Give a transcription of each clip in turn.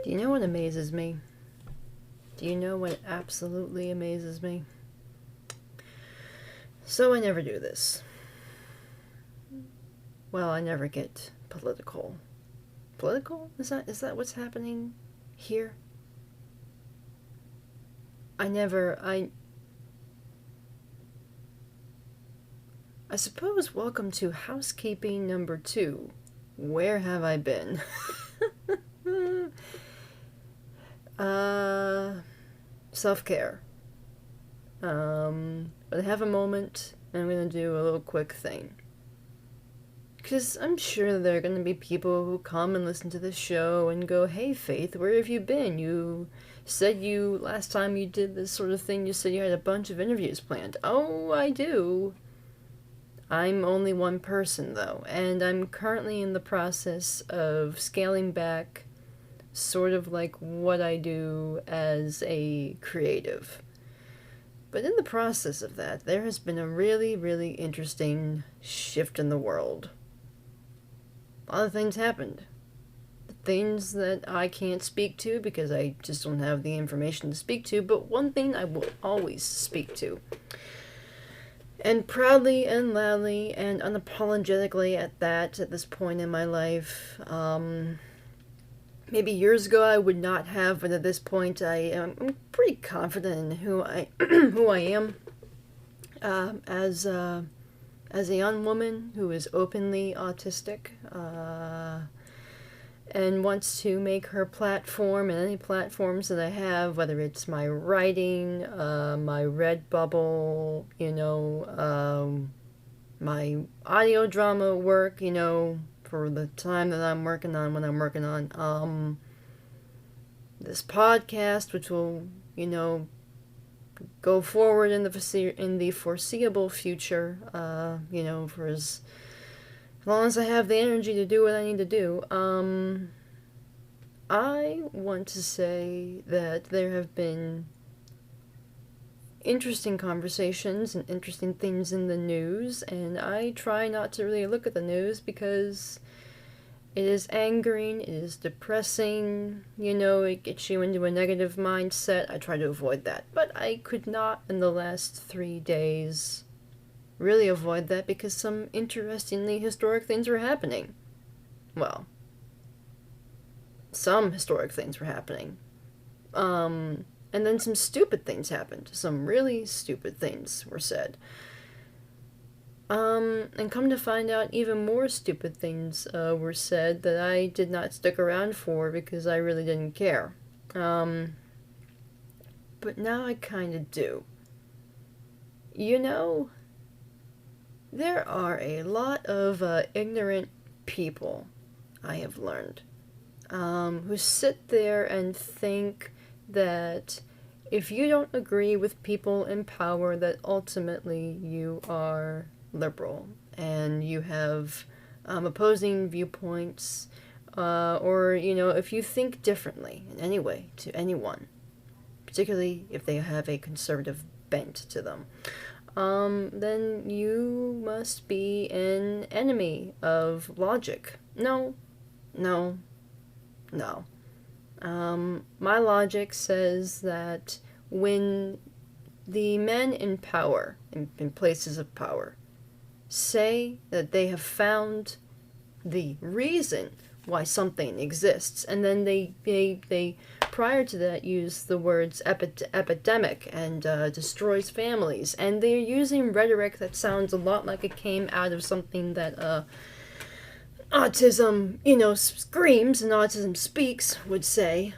Do you know what amazes me? Do you know what absolutely amazes me? So I never do this. Well, I never get political. Political? Is that what's happening here? I suppose welcome to housekeeping number 2. Where have I been? Self-care. But I have a moment, and I'm gonna do a little quick thing. Because I'm sure there are gonna be people who come and listen to this show and go, "Hey Faith, where have you been? You said last time you did this sort of thing, you said you had a bunch of interviews planned." Oh, I do. I'm only one person though, and I'm currently in the process of scaling back sort of like what I do as a creative. But in the process of that, there has been a really, really interesting shift in the world. A lot of things happened. Things that I can't speak to because I just don't have the information to speak to, but one thing I will always speak to. And proudly and loudly and unapologetically at this point in my life. Maybe years ago I would not have, but at this point I'm pretty confident in who I who I am as a young woman who is openly autistic and wants to make her platform and any platforms that I have, whether it's my writing, my redbubble, my audio drama work, for the time that I'm working on, when I'm working on this podcast, which will, go forward in the foreseeable future, for as long as I have the energy to do what I need to do. I want to say that there have been interesting conversations and interesting things in the news, and I try not to really look at the news because it is angering, it is depressing, it gets you into a negative mindset. I try to avoid that, but I could not in the last 3 days really avoid that because some interestingly historic things were happening. Well, some historic things were happening. And then some stupid things happened. Some really stupid things were said. And come to find out, even more stupid things were said that I did not stick around for because I really didn't care. But now I kind of do. There are a lot of ignorant people, I have learned, who sit there and think that if you don't agree with people in power, that ultimately you are liberal and you have opposing viewpoints, or if you think differently in any way to anyone, particularly if they have a conservative bent to them, then you must be an enemy of logic. No. My logic says that when the men in power, in places of power, say that they have found the reason why something exists, and then they prior to that use the words epidemic and destroys families, and they're using rhetoric that sounds a lot like it came out of something that autism, screams and autism speaks would say.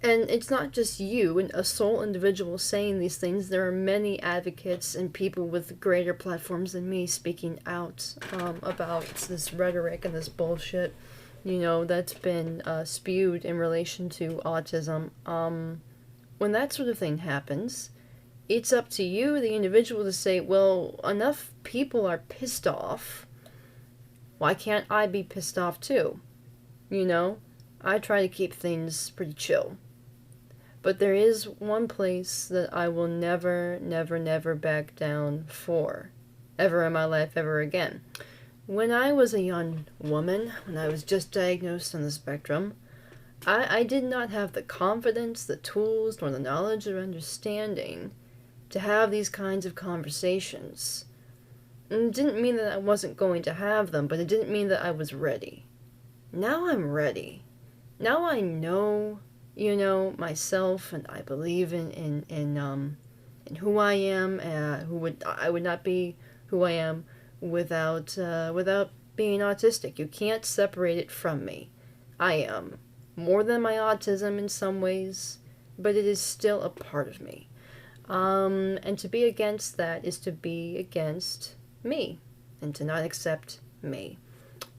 And it's not just you, a sole individual saying these things. There are many advocates and people with greater platforms than me speaking out about this rhetoric and this bullshit, that's been spewed in relation to autism. When that sort of thing happens, it's up to you, the individual, to say, well, enough people are pissed off. Why can't I be pissed off too? I try to keep things pretty chill. But there is one place that I will never, never, never back down for. Ever in my life, ever again. When I was a young woman, when I was just diagnosed on the spectrum, I did not have the confidence, the tools, nor the knowledge or understanding to have these kinds of conversations. And it didn't mean that I wasn't going to have them, but it didn't mean that I was ready. Now I'm ready. Now I know, myself, and I believe in who I am. I would not be who I am without being autistic. You can't separate it from me. I am more than my autism in some ways, but it is still a part of me. And to be against that is to be against me, and to not accept me.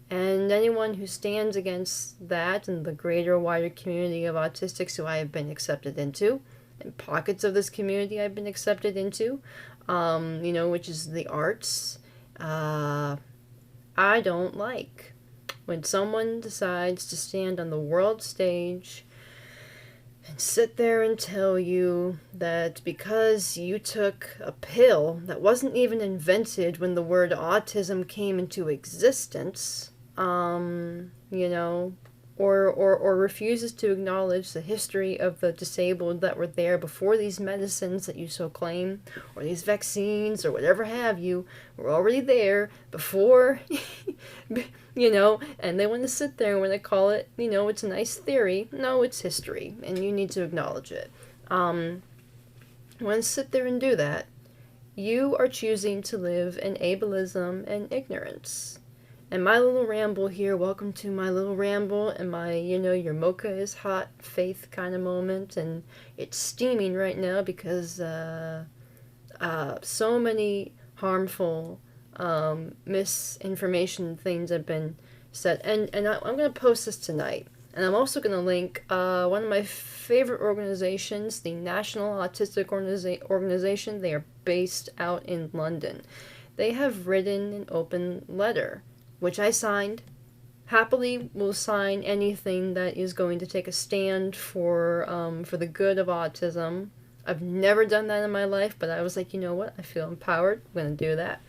And anyone who stands against that and the greater, wider community of autistics who I have been accepted into, and pockets of this community I've been accepted into, which is the arts, I don't like. When someone decides to stand on the world stage and sit there and tell you that because you took a pill that wasn't even invented when the word autism came into existence, or refuses to acknowledge the history of the disabled that were there before these medicines that you so claim, or these vaccines, or whatever have you, were already there before, and they want to sit there and when they call it, it's a nice theory. No, it's history, and you need to acknowledge it. When to sit there and do that, you are choosing to live in ableism and ignorance. And my little ramble here, welcome to my little ramble and my, your mocha is hot faith kind of moment. And it's steaming right now because so many harmful misinformation things have been said. And I'm going to post this tonight. And I'm also going to link one of my favorite organizations, the National Autistic Organization. They are based out in London. They have written an open letter, which I signed. Happily will sign anything that is going to take a stand for the good of autism. I've never done that in my life, but I was like, you know what? I feel empowered. I'm going to do that.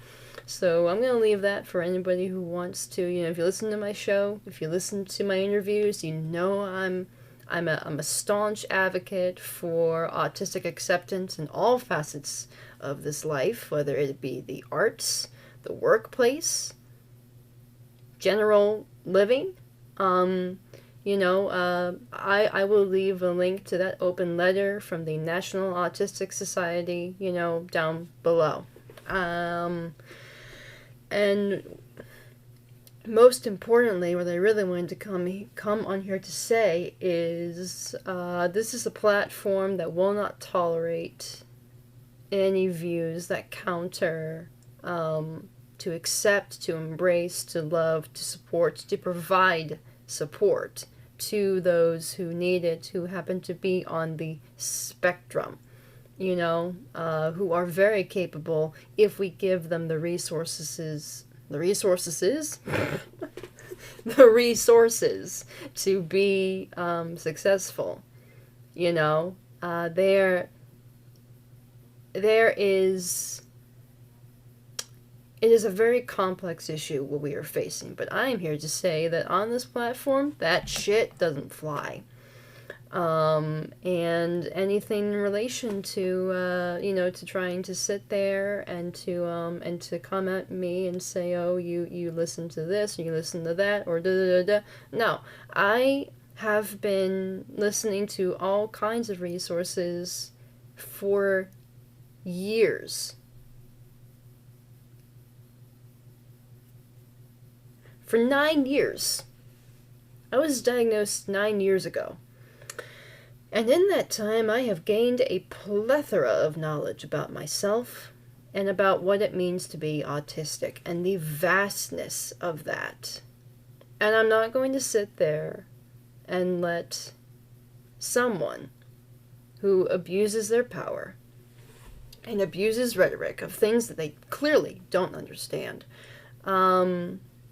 So I'm going to leave that for anybody who wants to. If you listen to my show, if you listen to my interviews, I'm a staunch advocate for autistic acceptance in all facets of this life, whether it be the arts, the workplace, general living. I will leave a link to that open letter from the National Autistic Society, down below. And most importantly, what I really wanted to come on here to say is this is a platform that will not tolerate any views that counter to accept, to embrace, to love, to support, to provide support to those who need it, who happen to be on the spectrum, who are very capable if we give them the resources to be successful. It is a very complex issue what we are facing, but I am here to say that on this platform, that shit doesn't fly. And anything in relation to, to trying to sit there and to come at me and say, oh, you listen to this, or you listen to that, or da-da-da-da. No, I have been listening to all kinds of resources for years. For 9 years. I was diagnosed 9 years ago. And in that time, I have gained a plethora of knowledge about myself and about what it means to be autistic and the vastness of that. And I'm not going to sit there and let someone who abuses their power and abuses rhetoric of things that they clearly don't understand,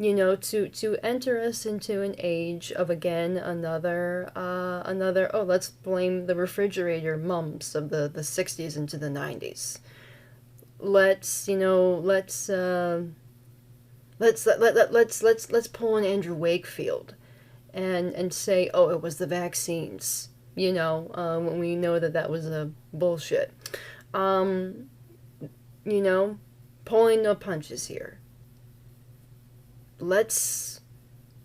to enter us into an age of, again, another, let's blame the refrigerator mums of the 60s into Let's pull an Andrew Wakefield and say, oh, it was the vaccines, when we know that was a bullshit. Pulling no punches here. Let's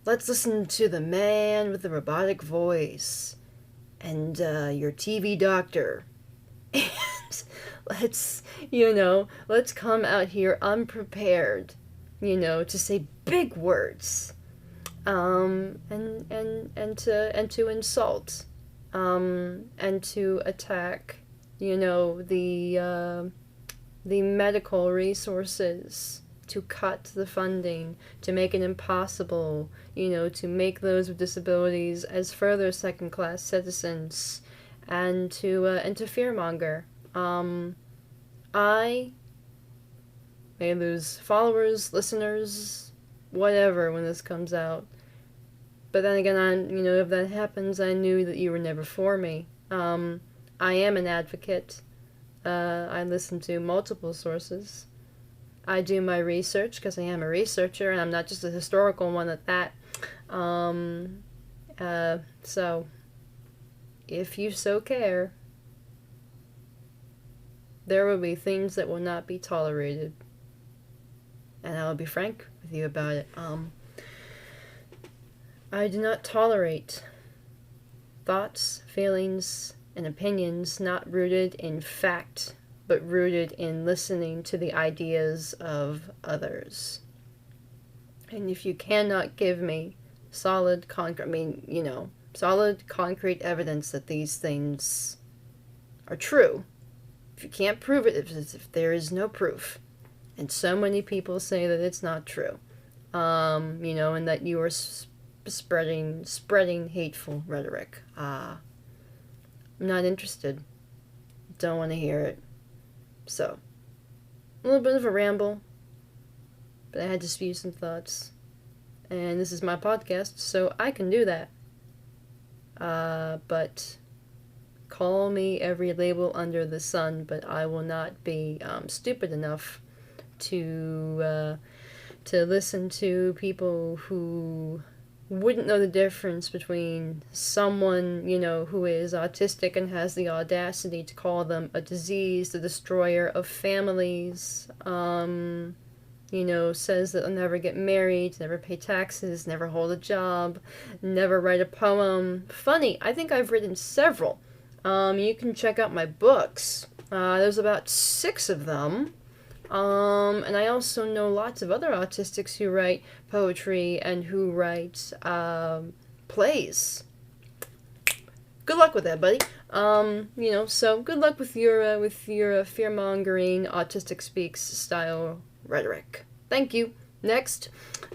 listen to the man with the robotic voice and your TV doctor. And let's come out here unprepared, to say big words, and to insult, and to attack, the medical resources, to cut the funding, to make it impossible, to make those with disabilities as further second-class citizens, and to fearmonger. I may lose followers, listeners, whatever when this comes out. But then again, if that happens, I knew that you were never for me. I am an advocate. I listen to multiple sources. I do my research because I am a researcher, and I'm not just a historical one at that. So, if you so care, there will be things that will not be tolerated. And I will be frank with you about it. I do not tolerate thoughts, feelings, and opinions not rooted in fact, but rooted in listening to the ideas of others. And if you cannot give me solid, concrete evidence that these things are true, if you can't prove it, if there is no proof, and so many people say that it's not true, and that you are spreading hateful rhetoric, I'm not interested. Don't want to hear it. So, a little bit of a ramble, but I had to spew some thoughts. And this is my podcast, so I can do that. But call me every label under the sun, but I will not be stupid enough to listen to people who wouldn't know the difference between someone, who is autistic and has the audacity to call them a disease, the destroyer of families, says that they'll never get married, never pay taxes, never hold a job, never write a poem. Funny, I think I've written several. You can check out my books. There's about 6 of them. And I also know lots of other autistics who write poetry and who write plays. Good luck with that, buddy. So good luck with your fear-mongering autistic speaks style rhetoric. Thank you. Next.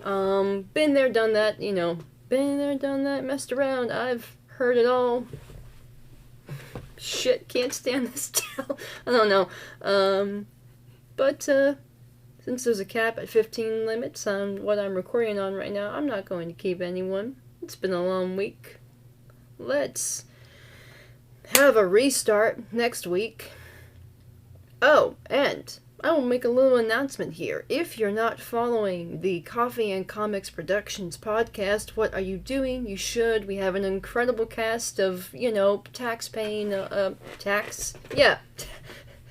Been there, done that, been there, done that, messed around. I've heard it all. Shit, can't stand this town. I don't know. But since there's a cap at 15 limits on what I'm recording on right now, I'm not going to keep anyone. It's been a long week. Let's have a restart next week. Oh, and I will make a little announcement here. If you're not following the Coffee&Comics Productions podcast, what are you doing? You should. We have an incredible cast of,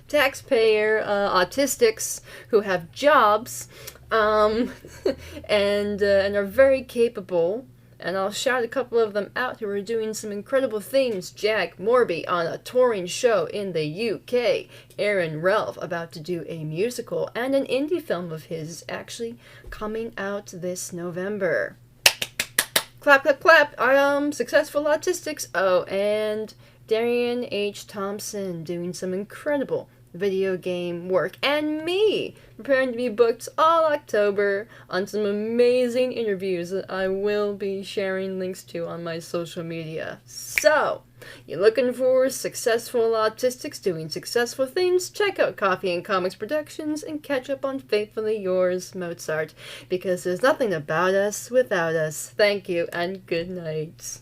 taxpayer autistics who have jobs and are very capable, and I'll shout a couple of them out who are doing some incredible things. Jack Morby on a touring show in the UK, Aaron Ralph about to do a musical, and an indie film of his actually coming out this November. Clap, clap, clap. Successful autistics. Oh, and Darian H. Thompson doing some incredible video game work, and me preparing to be booked all October on some amazing interviews that I will be sharing links to on my social media. So, you're looking for successful autistics doing successful things? Check out Coffee&Comics Productions and catch up on Faithfully Yours, Mozart, because there's nothing about us without us. Thank you and good night.